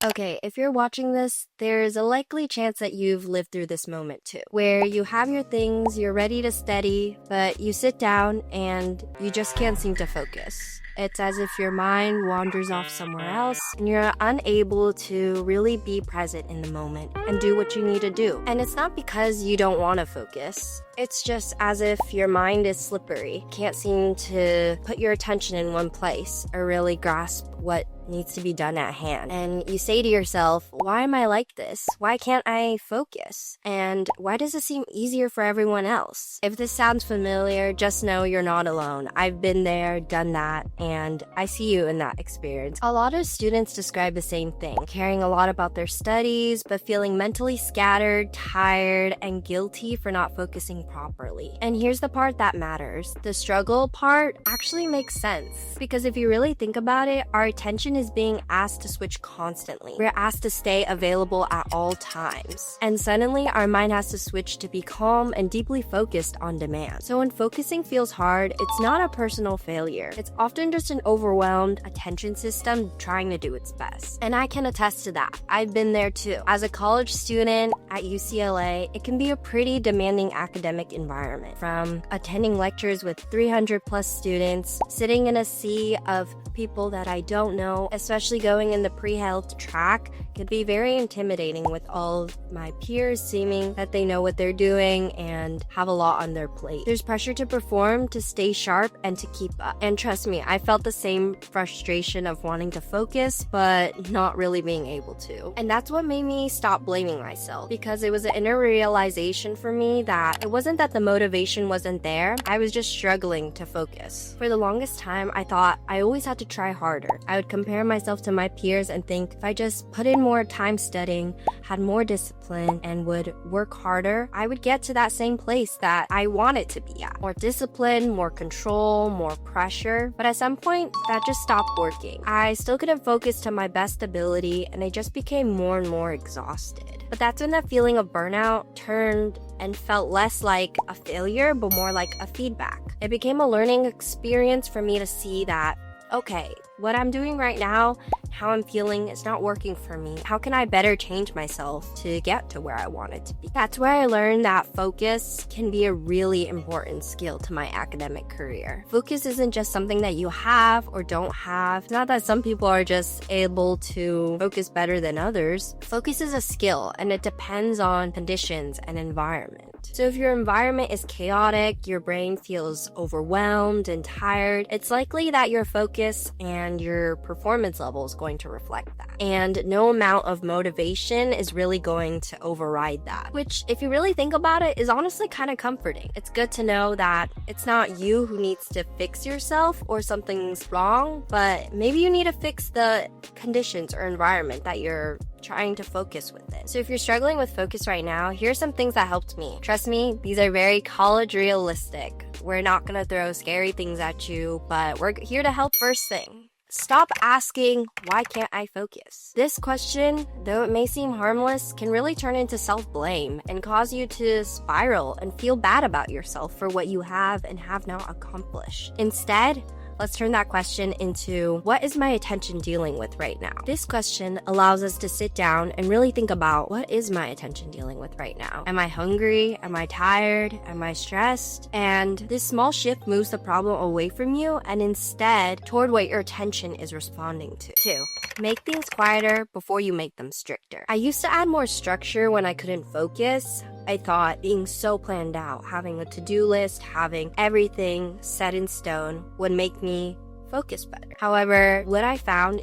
Okay, if you're watching this, there's a likely chance that you've lived through this moment too, where you have your things, you're ready to study, but you sit down and you just can't seem to focus. It's as if your mind wanders off somewhere else and you're unable to really be present in the moment and do what you need to do. And it's not because you don't want to focus. It's just as if your mind is slippery, can't seem to put your attention in one place or really grasp what needs to be done at hand. And you say to yourself, why am I like this? Why can't I focus? And why does it seem easier for everyone else? If this sounds familiar, just know you're not alone. I've been there, done that, and I see you in that experience. A lot of students describe the same thing, caring a lot about their studies, but feeling mentally scattered, tired, and guilty for not focusing properly. And here's the part that matters. The struggle part actually makes sense, because if you really think about it, our attention is being asked to switch constantly. We're asked to stay available at all times. And suddenly, our mind has to switch to be calm and deeply focused on demand. So when focusing feels hard, it's not a personal failure. It's often just an overwhelmed attention system trying to do its best. And I can attest to that. I've been there too. As a college student at UCLA, it can be a pretty demanding academic environment. From attending lectures with 300 plus students, sitting in a sea of people that I don't know, especially going in the pre-health track, could be very intimidating with all of my peers seeming that they know what they're doing and have a lot on their plate. There's pressure to perform, to stay sharp, and to keep up. And trust me, I felt the same frustration of wanting to focus, but not really being able to. And that's what made me stop blaming myself, because it was an inner realization for me that it wasn't that the motivation wasn't there, I was just struggling to focus. For the longest time, I thought I always had to try harder. I would compare myself to my peers and think if I just put in more time studying, had more discipline, and would work harder, I would get to that same place that I wanted to be at. More discipline, more control, more pressure. But at some point, that just stopped working. I still couldn't focus to my best ability, and I just became more and more exhausted. But that's when that feeling of burnout turned and felt less like a failure, but more like a feedback. It became a learning experience for me to see that, okay, what I'm doing right now, how I'm feeling, is not working for me. How can I better change myself to get to where I want it to be? That's where I learned that focus can be a really important skill to my academic career. Focus isn't just something that you have or don't have. It's not that some people are just able to focus better than others. Focus is a skill, and it depends on conditions and environment. So if your environment is chaotic, your brain feels overwhelmed and tired, it's likely that your focus and your performance level is going to reflect that. And no amount of motivation is really going to override that, which, if you really think about it, is honestly kind of comforting. It's good to know that it's not you who needs to fix yourself or something's wrong, but maybe you need to fix the conditions or environment that you're trying to focus within. So if you're struggling with focus right now, here's some things that helped me. Trust me, these are very college realistic. We're not gonna throw scary things at you, but we're here to help. First thing, stop asking, why can't I focus? This question, though it may seem harmless, can really turn into self-blame and cause you to spiral and feel bad about yourself for what you have and have not accomplished. Instead, let's turn that question into, what is my attention dealing with right now? This question allows us to sit down and really think about, what is my attention dealing with right now? Am I hungry? Am I tired? Am I stressed? And this small shift moves the problem away from you and instead toward what your attention is responding to. 2. Make things quieter before you make them stricter. I used to add more structure when I couldn't focus. I thought being so planned out, having a to-do list, having everything set in stone would make me focus better. However, what I found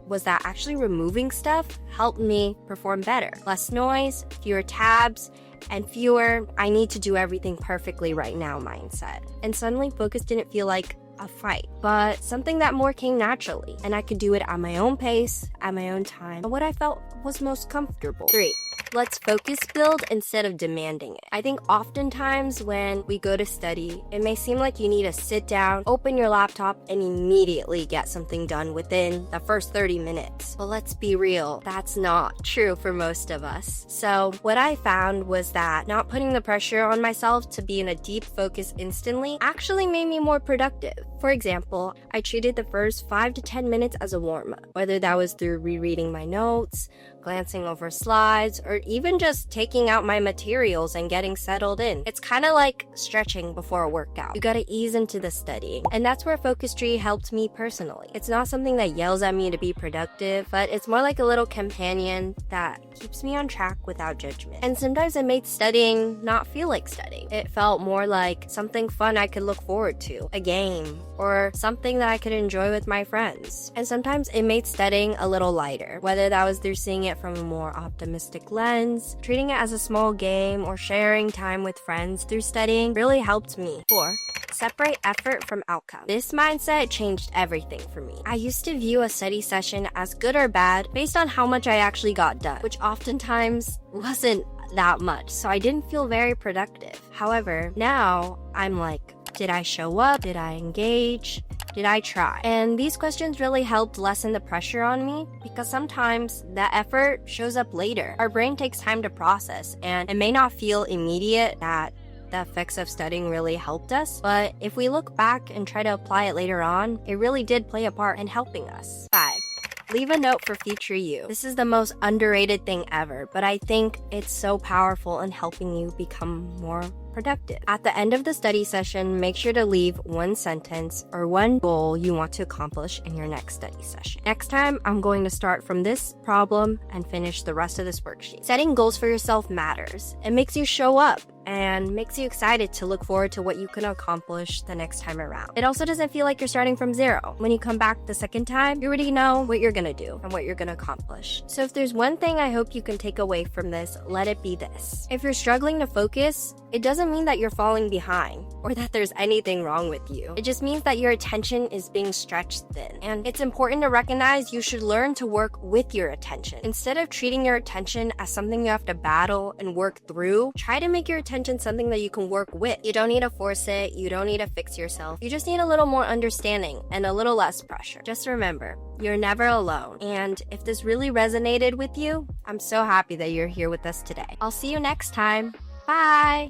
was that actually removing stuff helped me perform better. Less noise, fewer tabs, and fewer I need to do everything perfectly right now mindset. And suddenly focus didn't feel like a fight, but something that more came naturally, and I could do it at my own pace, at my own time, and what I felt was most comfortable. 3. Let's focus build instead of demanding it. I think oftentimes when we go to study, it may seem like you need to sit down, open your laptop, and immediately get something done within the first 30 minutes. But let's be real, that's not true for most of us. So what I found was that not putting the pressure on myself to be in a deep focus instantly actually made me more productive. For example, I treated the first 5 to 10 minutes as a warm-up, whether that was through rereading my notes, glancing over slides, or even just taking out my materials and getting settled in. It's kind of like stretching before a workout. You gotta ease into the studying, and that's where Focus Tree helped me personally. It's not something that yells at me to be productive, but it's more like a little companion that keeps me on track without judgment. And sometimes it made studying not feel like studying. It felt more like something fun I could look forward to, a game, or something that I could enjoy with my friends. And sometimes it made studying a little lighter, whether that was through seeing it from a more optimistic lens, treating it as a small game, or sharing time with friends through studying really helped me. 4. Separate effort from outcome. This mindset changed everything for me. I used to view a study session as good or bad based on how much I actually got done, which oftentimes wasn't that much, so I didn't feel very productive. However, now I'm like, did I show up? Did I engage? Did I try? And these questions really helped lessen the pressure on me because sometimes that effort shows up later. Our brain takes time to process, and it may not feel immediate that the effects of studying really helped us, but if we look back and try to apply it later on, it really did play a part in helping us. 5. Leave a note for future you. This is the most underrated thing ever, but I think it's so powerful in helping you become more productive. At the end of the study session, make sure to leave one sentence or one goal you want to accomplish in your next study session. Next time, I'm going to start from this problem and finish the rest of this worksheet. Setting goals for yourself matters. It makes you show up and makes you excited to look forward to what you can accomplish the next time around. It also doesn't feel like you're starting from zero. When you come back the second time, you already know what you're gonna do and what you're gonna accomplish. So if there's one thing I hope you can take away from this, let it be this. If you're struggling to focus, it doesn't mean that you're falling behind or that there's anything wrong with you. It just means that your attention is being stretched thin. And it's important to recognize you should learn to work with your attention. Instead of treating your attention as something you have to battle and work through, try to make your attention something that you can work with. You don't need to force it. You don't need to fix yourself. You just need a little more understanding and a little less pressure. Just remember, you're never alone. And if this really resonated with you, I'm so happy that you're here with us today. I'll see you next time. Bye!